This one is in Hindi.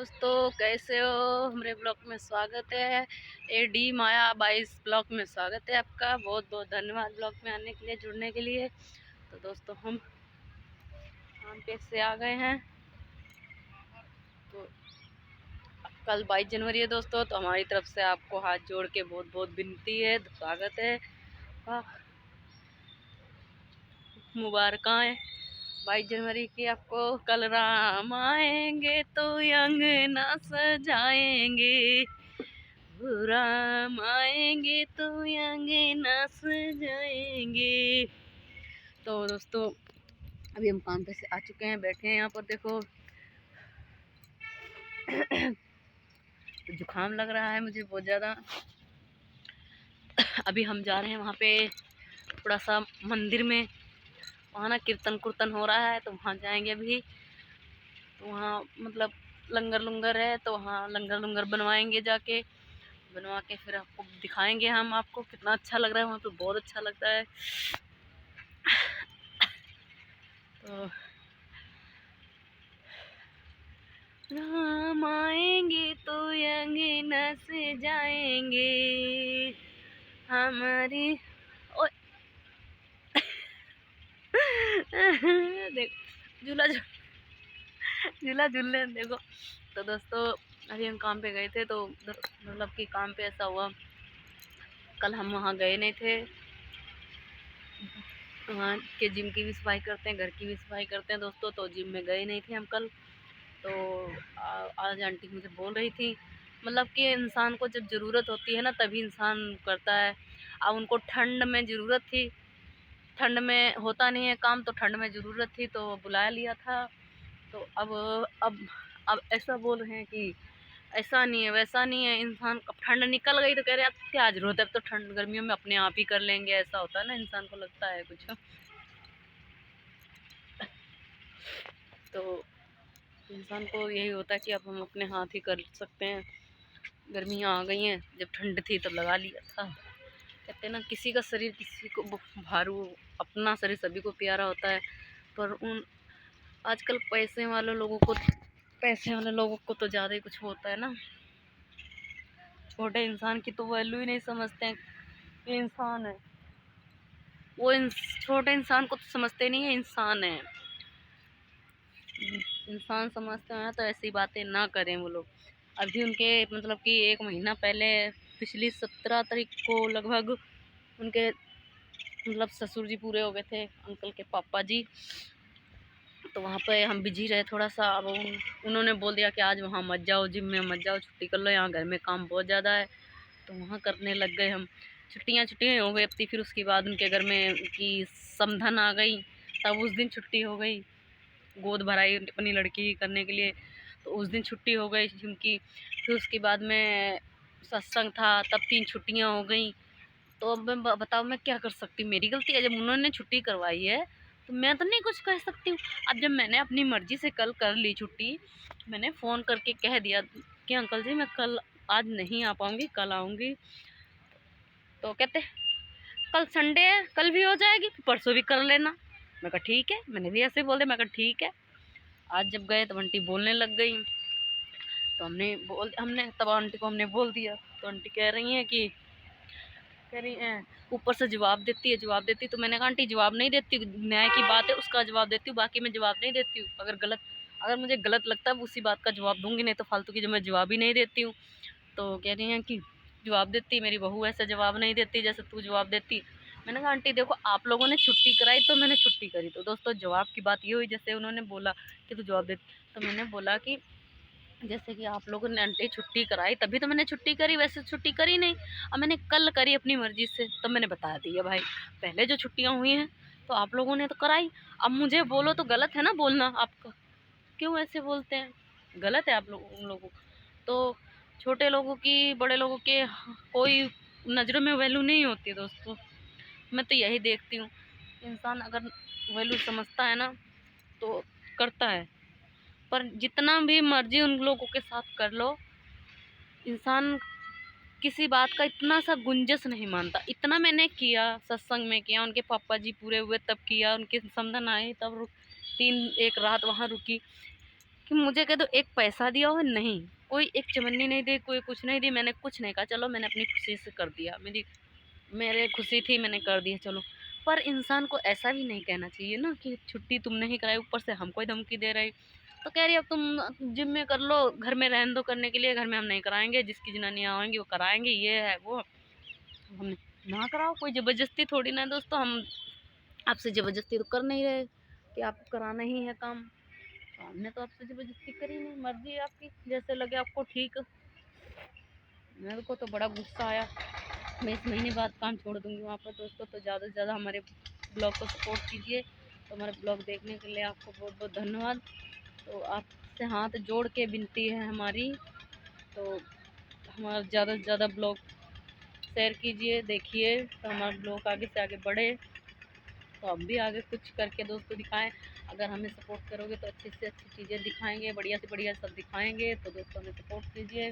दोस्तों, कैसे हो? हमारे ब्लॉग में स्वागत है। एडी माया 22 ब्लॉग में स्वागत है आपका। बहुत बहुत धन्यवाद ब्लॉग में आने के लिए, जुड़ने के लिए। तो दोस्तों, हम काम पे से आ गए हैं। तो कल 22 जनवरी है दोस्तों, तो हमारी तरफ से आपको हाथ जोड़ के बहुत बहुत विनती है, स्वागत है। मुबारकाएं 22 जनवरी की आपको। कल राम आएंगे तो अंगना सजाएंगे, राम आएंगे तो अंगना सजाएंगे। तो दोस्तों, अभी हम काम पे से आ चुके हैं, बैठे हैं यहाँ पर। देखो जुकाम लग रहा है मुझे बहुत ज़्यादा। अभी हम जा रहे हैं वहाँ पे, थोड़ा सा मंदिर में। वहाँ ना कीर्तन कुर्तन हो रहा है, तो वहाँ जाएंगे अभी। तो वहाँ मतलब लंगर लुंगर है, तो वहाँ लंगर लुंगर बनवाएंगे, जाके बनवा के फिर आपको दिखाएंगे हम आपको कितना अच्छा लग रहा है वहाँ पे। बहुत अच्छा लगता है। तो राम आएंगे तो अंगना से जाएंगे हमारी। ओ देखो झूला झूला झूलने देखो। तो दोस्तों, अभी हम काम पे गए थे, तो मतलब कि काम पे ऐसा हुआ, कल हम वहाँ गए नहीं थे। वहाँ के जिम की भी सफाई करते हैं, घर की भी सफाई करते हैं दोस्तों। तो जिम में गए नहीं थे हम कल। तो आज आंटी मुझे बोल रही थी, मतलब कि इंसान को जब ज़रूरत होती है ना, तभी इंसान करता है। अब उनको ठंड में ज़रूरत थी, ठंड में होता नहीं है काम, तो ठंड में ज़रूरत थी तो बुला लिया था। तो अब ऐसा बोल रहे हैं कि ऐसा नहीं है वैसा नहीं है। इंसान अब ठंड निकल गई तो कह रहे हैं अब क्या जरूरत है, अब तो ठंड गर्मियों में अपने आप ही कर लेंगे। ऐसा होता है ना, इंसान को लगता है कुछ। तो इंसान को यही होता है कि अब हम अपने हाथ ही कर सकते हैं। गर्मियाँ आ गई हैं, जब ठंड थी तब लगा लिया था। कहते हैं ना, किसी का शरीर किसी को भारू, अपना शरीर सभी को प्यारा होता है। पर उन आजकल पैसे वाले लोगों को तो ज़्यादा ही कुछ होता है ना। छोटे इंसान की तो वैल्यू ही नहीं समझते हैं। ये इंसान है, वो छोटे इंसान को तो समझते नहीं है, इंसान है। इंसान समझते हैं तो ऐसी बातें ना करें वो लोग। अभी उनके मतलब कि 1 महीना पहले, पिछली 17 तारीख को लगभग, उनके मतलब ससुर जी पूरे हो गए थे, अंकल के पापा जी। तो वहाँ पे हम बिजी रहे थोड़ा सा। अब उन्होंने बोल दिया कि आज वहाँ मत जाओ, जिम में मत जाओ, छुट्टी कर लो, यहाँ घर में काम बहुत ज़्यादा है। तो वहाँ करने लग गए हम। छुट्टियाँ हो गई अपनी। फिर उसके बाद उनके घर में की समधन आ गई, तब उस दिन छुट्टी हो गई। गोद भराई अपनी लड़की करने के लिए, तो उस दिन छुट्टी हो गई उनकी। फिर उसके बाद में सत्संग था, तब 3 छुट्टियाँ हो गई। तो अब मैं बताओ मैं क्या कर सकती हूँ? मेरी गलती है, जब उन्होंने छुट्टी करवाई है तो मैं तो नहीं कुछ कह सकती हूँ। अब जब मैंने अपनी मर्जी से कल कर ली छुट्टी, मैंने फ़ोन करके कह दिया कि अंकल जी मैं कल आज नहीं आ पाऊँगी, कल आऊँगी। तो कहते कल संडे है, कल भी हो जाएगी, परसों भी कर लेना। मैं कहा ठीक है, मैंने भी ऐसे बोल दिया। मैं कहा ठीक है। आज जब गए तो आंटी बोलने लग गई। तो हमने तब आंटी को हमने बोल दिया। तो आंटी कह रही हैं कि कह रही हैं ऊपर से जवाब देती है, जवाब देती। तो मैंने कहा आंटी जवाब नहीं देती, न्याय की बात है उसका जवाब देती हूँ, बाकी मैं जवाब नहीं देती हूँ। अगर मुझे गलत लगता है उसी बात का जवाब दूंगी, नहीं तो फालतू की जो मैं जवाब ही नहीं देती हूँ। तो कह रही हैं कि जवाब देती, मेरी बहू ऐसे जवाब नहीं देती जैसे तू जवाब देती। मैंने कहा आंटी देखो, आप लोगों ने छुट्टी कराई तो मैंने छुट्टी करी। तो दोस्तों, जवाब की बात ये हुई, जैसे उन्होंने बोला कि तू जवाब देती, तो मैंने बोला कि जैसे कि आप लोगों ने आंटी छुट्टी कराई तभी तो मैंने छुट्टी करी, वैसे छुट्टी करी नहीं। अब मैंने कल करी अपनी मर्जी से, तो मैंने बता दिया भाई पहले जो छुट्टियां हुई हैं तो आप लोगों ने तो कराई। अब मुझे बोलो तो गलत है ना बोलना आपका? क्यों ऐसे बोलते हैं? गलत है आप लोग उन लोगों तो। छोटे लोगों की, बड़े लोगों के कोई नज़रों में वैल्यू नहीं होती दोस्तों। मैं तो यही देखती हूँ, इंसान अगर वैल्यू समझता है ना तो करता है। पर जितना भी मर्जी उन लोगों के साथ कर लो, इंसान किसी बात का इतना सा गुंजस नहीं मानता। इतना मैंने किया, सत्संग में किया, उनके पापा जी पूरे हुए तब किया, उनके समधन आए तब 3 एक रात वहाँ रुकी। कि मुझे कह दो एक पैसा दिया हो, नहीं, कोई एक चवन्नी नहीं दी, कोई कुछ नहीं दी, मैंने कुछ नहीं कहा, चलो मैंने अपनी खुशी से कर दिया, मेरे खुशी थी मैंने कर दिया चलो। पर इंसान को ऐसा भी नहीं कहना चाहिए ना कि छुट्टी तुमने ही कराई, ऊपर से हमको ही धमकी दे रही। तो कह रही अब तुम जिम में कर लो, घर में रहने दो करने के लिए, घर में हम नहीं कराएंगे, जिसकी जनानियाँ आएंगी वो कराएंगे, ये है वो। हम ना कराओ, कोई ज़बरदस्ती थोड़ी ना है दोस्तों, हम आपसे ज़बरदस्ती तो कर नहीं रहे कि आपको कराना ही है काम। तो हमने तो आपसे ज़बरदस्ती करी नहीं, मर्ज़ी है आपकी, जैसे लगे आपको ठीक। मेरे को तो बड़ा गुस्सा आया, मैं इस महीने बाद काम छोड़ दूँगी वहाँ पर दोस्तों। तो ज़्यादा से ज़्यादा हमारे ब्लॉग को सपोर्ट कीजिए। तो हमारे ब्लॉग देखने के लिए आपको बहुत बहुत धन्यवाद। तो आपसे हाथ जोड़ के विनती है हमारी, तो हमारा ज़्यादा से ज़्यादा ब्लॉग शेयर कीजिए, देखिए, तो हमारा ब्लॉग आगे से आगे बढ़े, तो हम भी आगे कुछ करके दोस्तों दिखाएं। अगर हमें सपोर्ट करोगे तो अच्छी से अच्छी चीज़ें दिखाएंगे, बढ़िया से बढ़िया सब दिखाएंगे। तो दोस्तों हमें सपोर्ट कीजिए।